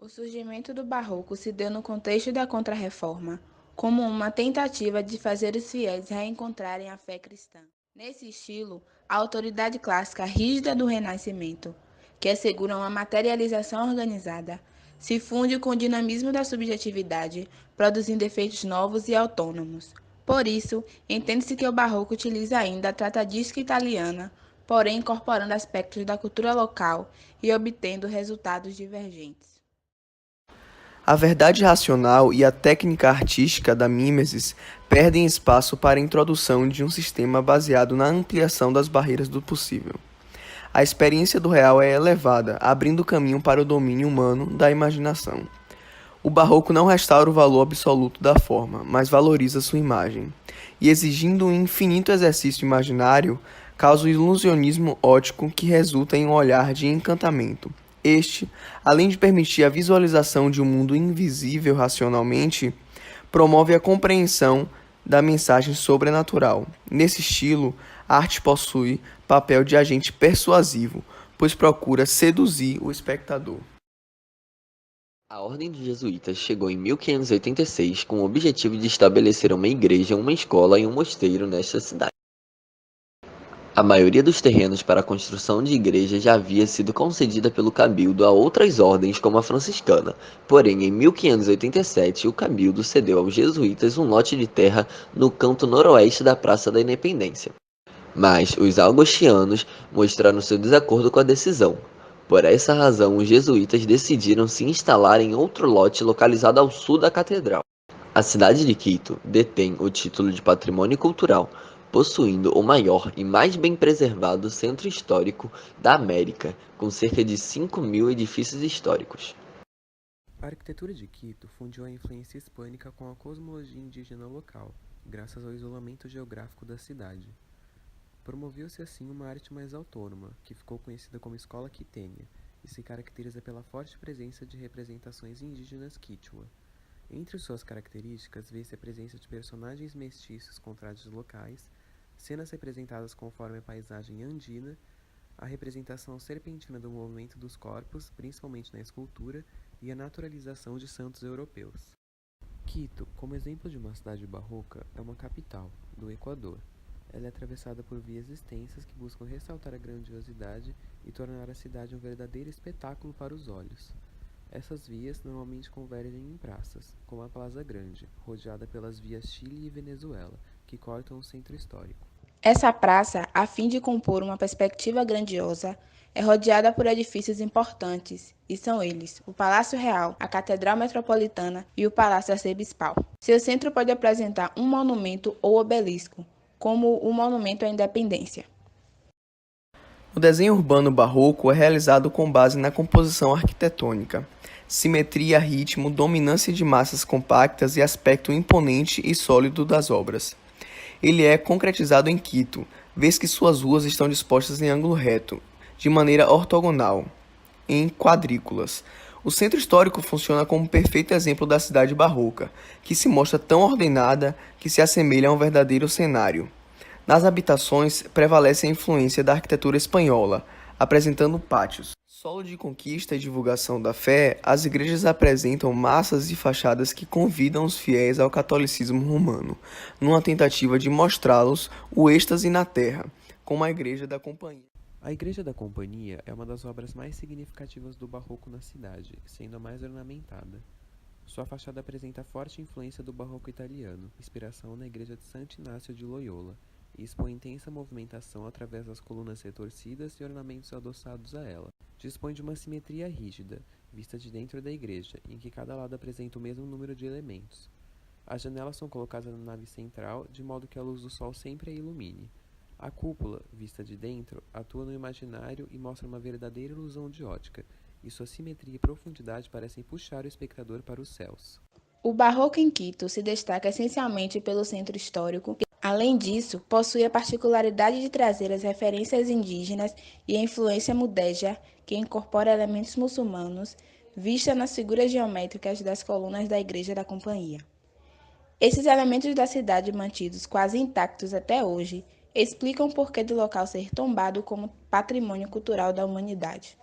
O surgimento do Barroco se deu no contexto da Contra-Reforma, como uma tentativa de fazer os fiéis reencontrarem a fé cristã. Nesse estilo, a autoridade clássica rígida do Renascimento, que assegura uma materialização organizada, se funde com o dinamismo da subjetividade, produzindo efeitos novos e autônomos. Por isso, entende-se que o Barroco utiliza ainda a tratadisca italiana, porém incorporando aspectos da cultura local e obtendo resultados divergentes. A verdade racional e a técnica artística da mimesis perdem espaço para a introdução de um sistema baseado na ampliação das barreiras do possível. A experiência do real é elevada, abrindo caminho para o domínio humano da imaginação. O barroco não restaura o valor absoluto da forma, mas valoriza sua imagem, e exigindo um infinito exercício imaginário, causa o ilusionismo óptico que resulta em um olhar de encantamento. Este, além de permitir a visualização de um mundo invisível racionalmente, promove a compreensão da mensagem sobrenatural. Nesse estilo, a arte possui papel de agente persuasivo, pois procura seduzir o espectador. A Ordem dos Jesuítas chegou em 1586 com o objetivo de estabelecer uma igreja, uma escola e um mosteiro nesta cidade. A maioria dos terrenos para a construção de igrejas já havia sido concedida pelo Cabildo a outras ordens como a franciscana, porém em 1587 o Cabildo cedeu aos jesuítas um lote de terra no canto noroeste da Praça da Independência. Mas os augustianos mostraram seu desacordo com a decisão. Por essa razão, os jesuítas decidiram se instalar em outro lote localizado ao sul da catedral. A cidade de Quito detém o título de Patrimônio Cultural, possuindo o maior e mais bem preservado centro histórico da América, com cerca de 5.000 edifícios históricos. A arquitetura de Quito fundiu a influência hispânica com a cosmologia indígena local, graças ao isolamento geográfico da cidade. Promoveu-se assim uma arte mais autônoma, que ficou conhecida como Escola Quitênia, e se caracteriza pela forte presença de representações indígenas quichua. Entre suas características, vê-se a presença de personagens mestiços com trajes locais, cenas representadas conforme a paisagem andina, a representação serpentina do movimento dos corpos, principalmente na escultura, e a naturalização de santos europeus. Quito, como exemplo de uma cidade barroca, é uma capital, do Equador. Ela é atravessada por vias extensas que buscam ressaltar a grandiosidade e tornar a cidade um verdadeiro espetáculo para os olhos. Essas vias normalmente convergem em praças, como a Plaza Grande, rodeada pelas vias Chile e Venezuela, que cortam o centro histórico. Essa praça, a fim de compor uma perspectiva grandiosa, é rodeada por edifícios importantes, e são eles o Palácio Real, a Catedral Metropolitana e o Palácio Arcebispal. Seu centro pode apresentar um monumento ou obelisco, como o Monumento à Independência. O desenho urbano barroco é realizado com base na composição arquitetônica, simetria, ritmo, dominância de massas compactas e aspecto imponente e sólido das obras. Ele é concretizado em Quito, vez que suas ruas estão dispostas em ângulo reto, de maneira ortogonal, em quadrículas. O centro histórico funciona como um perfeito exemplo da cidade barroca, que se mostra tão ordenada que se assemelha a um verdadeiro cenário. Nas habitações prevalece a influência da arquitetura espanhola, apresentando pátios. Solo de conquista e divulgação da fé, as igrejas apresentam massas e fachadas que convidam os fiéis ao catolicismo romano, numa tentativa de mostrá-los o êxtase na terra, como a Igreja da Companhia. A Igreja da Companhia é uma das obras mais significativas do barroco na cidade, sendo a mais ornamentada. Sua fachada apresenta forte influência do barroco italiano, inspiração na Igreja de Santo Inácio de Loyola, e expõe intensa movimentação através das colunas retorcidas e ornamentos adoçados a ela. Dispõe de uma simetria rígida, vista de dentro da igreja, em que cada lado apresenta o mesmo número de elementos. As janelas são colocadas na nave central, de modo que a luz do sol sempre a ilumine. A cúpula, vista de dentro, atua no imaginário e mostra uma verdadeira ilusão de ótica, e sua simetria e profundidade parecem puxar o espectador para os céus. O Barroco em Quito se destaca essencialmente pelo centro histórico. Além disso, possui a particularidade de trazer as referências indígenas e a influência mudéjar, que incorpora elementos muçulmanos, vista nas figuras geométricas das colunas da Igreja da Companhia. Esses elementos da cidade mantidos quase intactos até hoje explicam o porquê do local ser tombado como patrimônio cultural da humanidade.